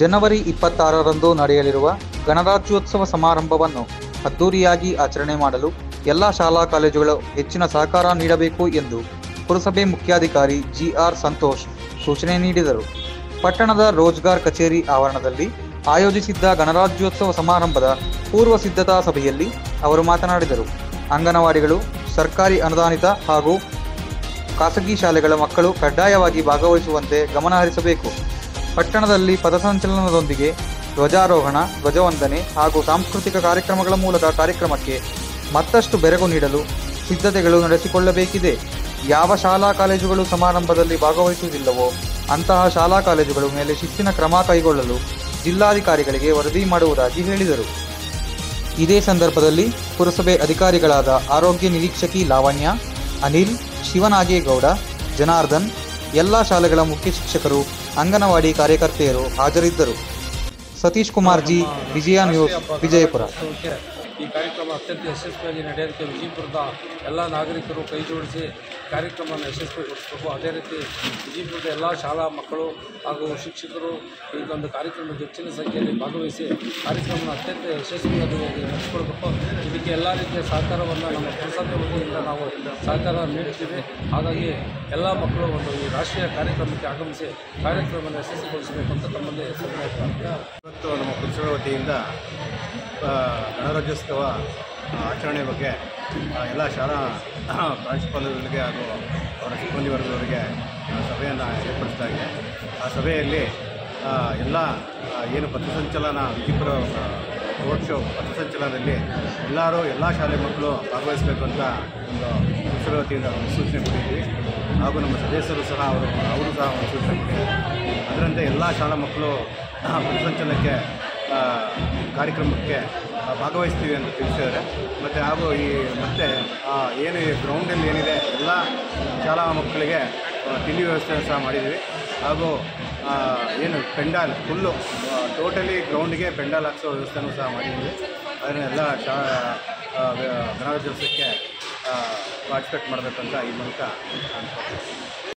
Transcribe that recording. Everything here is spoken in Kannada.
ಜನವರಿ 26ರಂದು ನಡೆಯಲಿರುವ ಗಣರಾಜ್ಯೋತ್ಸವ ಸಮಾರಂಭವನ್ನು ಅದ್ದೂರಿಯಾಗಿ ಆಚರಣೆ ಮಾಡಲು ಎಲ್ಲ ಶಾಲಾ ಕಾಲೇಜುಗಳು ಹೆಚ್ಚಿನ ಸಹಕಾರ ನೀಡಬೇಕು ಎಂದು ಪುರಸಭೆ ಮುಖ್ಯಾಧಿಕಾರಿ ಜಿಆರ್ ಸಂತೋಷ್ ಸೂಚನೆ ನೀಡಿದರು. ಪಟ್ಟಣದ ರೋಜ್ಗಾರ್ ಕಚೇರಿ ಆವರಣದಲ್ಲಿ ಆಯೋಜಿಸಿದ್ದ ಗಣರಾಜ್ಯೋತ್ಸವ ಸಮಾರಂಭದ ಪೂರ್ವ ಸಿದ್ಧತಾ ಸಭೆಯಲ್ಲಿ ಅವರು ಮಾತನಾಡಿದರು. ಅಂಗನವಾಡಿಗಳು, ಸರ್ಕಾರಿ ಅನುದಾನಿತ ಹಾಗೂ ಖಾಸಗಿ ಶಾಲೆಗಳ ಮಕ್ಕಳು ಕಡ್ಡಾಯವಾಗಿ ಭಾಗವಹಿಸುವಂತೆ ಗಮನ ಹರಿಸಬೇಕು. ಪಟ್ಟಣದಲ್ಲಿ ಪಥಸಂಚಲನದೊಂದಿಗೆ ಧ್ವಜಾರೋಹಣ, ಧ್ವಜವಂದನೆ ಹಾಗೂ ಸಾಂಸ್ಕೃತಿಕ ಕಾರ್ಯಕ್ರಮಗಳ ಮೂಲಕ ಕಾರ್ಯಕ್ರಮಕ್ಕೆ ಮತ್ತಷ್ಟು ಬೆರಗು ನೀಡಲು ಸಿದ್ಧತೆಗಳು ನಡೆಸಿಕೊಳ್ಳಬೇಕಿದೆ. ಯಾವ ಶಾಲಾ ಕಾಲೇಜುಗಳು ಸಮಾರಂಭದಲ್ಲಿ ಭಾಗವಹಿಸುವುದಿಲ್ಲವೋ ಅಂತಹ ಶಾಲಾ ಕಾಲೇಜುಗಳ ಮೇಲೆ ಶಿಸ್ತಿನ ಕ್ರಮ ಕೈಗೊಳ್ಳಲು ಜಿಲ್ಲಾಧಿಕಾರಿಗಳಿಗೆ ವರದಿ ಮಾಡುವುದಾಗಿ ಹೇಳಿದರು. ಇದೇ ಸಂದರ್ಭದಲ್ಲಿ ಪುರಸಭೆ ಅಧಿಕಾರಿಗಳಾದ ಆರೋಗ್ಯ ನಿರೀಕ್ಷಕಿ ಲಾವಣ್ಯ, ಅನಿಲ್, ಶಿವನಾಗೇಗೌಡ, ಜನಾರ್ದನ್, ಎಲ್ಲ ಶಾಲೆಗಳ ಮುಖ್ಯ ಶಿಕ್ಷಕರು, ಅಂಗನವಾಡಿ ಕಾರ್ಯಕರ್ತೆಯರು ಹಾಜರಿದ್ದರು. ಸತೀಶ್ ಕುಮಾರ್ ಜಿ, ವಿಜಯ ನ್ಯೂಸ್, ವಿಜಯಪುರ. ಈ ಕಾರ್ಯಕ್ರಮ ಅತ್ಯಂತ ಯಶಸ್ವಿಯಾಗಿ ನಡೆಯೋದಕ್ಕೆ ವಿಜಯಪುರದ ಎಲ್ಲ ನಾಗರಿಕರು ಕೈ ಜೋಡಿಸಿ ಕಾರ್ಯಕ್ರಮವನ್ನು ಯಶಸ್ವಿಗೊಳಿಸಬೇಕು. ಅದೇ ರೀತಿ ವಿಜಯಪುರದ ಎಲ್ಲ ಶಾಲಾ ಮಕ್ಕಳು ಹಾಗೂ ಶಿಕ್ಷಕರು ಈ ಒಂದು ಕಾರ್ಯಕ್ರಮಕ್ಕೆ ಹೆಚ್ಚಿನ ಸಂಖ್ಯೆಯಲ್ಲಿ ಭಾಗವಹಿಸಿ ಕಾರ್ಯಕ್ರಮವನ್ನು ಅತ್ಯಂತ ಯಶಸ್ವಿಯಾಗಿ ನಡೆಸಿಕೊಳ್ಬೇಕು. ಇದಕ್ಕೆ ಎಲ್ಲ ರೀತಿಯ ಸಹಕಾರವನ್ನು ನಮ್ಮ ಪುರಸಭೆ ವತಿಯಿಂದ ನಾವು ಸಹಕಾರ ನೀಡುತ್ತೀವಿ. ಹಾಗಾಗಿ ಎಲ್ಲ ಮಕ್ಕಳು ಈ ರಾಷ್ಟ್ರೀಯ ಕಾರ್ಯಕ್ರಮಕ್ಕೆ ಆಗಮಿಸಿ ಕಾರ್ಯಕ್ರಮವನ್ನು ಯಶಸ್ವಿಗೊಳಿಸಬೇಕು ಅಂತ ತಮ್ಮಲ್ಲಿ ಇವತ್ತು ನಮ್ಮ ಪುರಸಭೆ ವತಿಯಿಂದ ಗಣರಾಜ್ಯೋತ್ಸವ ಆಚರಣೆ ಬಗ್ಗೆ ಎಲ್ಲ ಶಾಲಾ ಪ್ರಾಂಶುಪಾಲರುಗಳಿಗೆ ಹಾಗೂ ಅವರ ಸಿಬ್ಬಂದಿ ವರ್ಗದವರಿಗೆ ಸಭೆಯನ್ನು ಏರ್ಪಡಿಸಲಾಗಿದೆ. ಆ ಸಭೆಯಲ್ಲಿ ಎಲ್ಲ ಏನು ಪಥಸಂಚಲನ ವಿಜಯಪುರ ರೋಡ್ ಶೋ ಪಥಸಂಚಲನದಲ್ಲಿ ಎಲ್ಲ ಶಾಲೆ ಮಕ್ಕಳು ಭಾಗವಹಿಸಬೇಕು ಅಂತ ಒಂದು ಪುರಸಭೆ ವತಿಯಿಂದ ಒಂದು ಸೂಚನೆ ಕೊಟ್ಟಿದ್ವಿ. ಹಾಗೂ ನಮ್ಮ ಸದಸ್ಯರು ಸಹ ಅವರು ಸಹ ಒಂದು ಸೂಚನೆ ಕೊಟ್ಟಿದ್ದಾರೆ. ಅದರಂತೆ ಎಲ್ಲ ಶಾಲಾ ಮಕ್ಕಳು ಪಥಸಂಚಲನಕ್ಕೆ ಕಾರ್ಯಕ್ರಮಕ್ಕೆ ಭಾಗವಹಿಸ್ತೀವಿ ಅಂತ ತಿಳಿಸಿದ್ದಾರೆ. ಮತ್ತು ಹಾಗೂ ಏನು ಈ ಗ್ರೌಂಡಲ್ಲಿ ಏನಿದೆ ಎಲ್ಲ ಶಾಲಾ ಮಕ್ಕಳಿಗೆ ತಿಂಡಿ ವ್ಯವಸ್ಥೆ ಸಹ ಮಾಡಿದ್ದೀವಿ. ಹಾಗೂ ಏನು ಪೆಂಡಾಲ್ ಫುಲ್ಲು ಟೋಟಲಿ ಗ್ರೌಂಡಿಗೆ ಪೆಂಡಾಲ್ ಹಾಕ್ಸೋ ವ್ಯವಸ್ಥೆನೂ ಸಹ ಮಾಡಿದ್ದೀವಿ. ಅದನ್ನು ಎಲ್ಲ ಗಣರಾಜ್ಯೋತ್ಸವಕ್ಕೆ ಪಾರ್ಟಿಸಿಪೇಟ್ ಮಾಡಬೇಕಂತ ಈ ಮೂಲಕ ಅನ್ಕೊಳ್ತೀವಿ.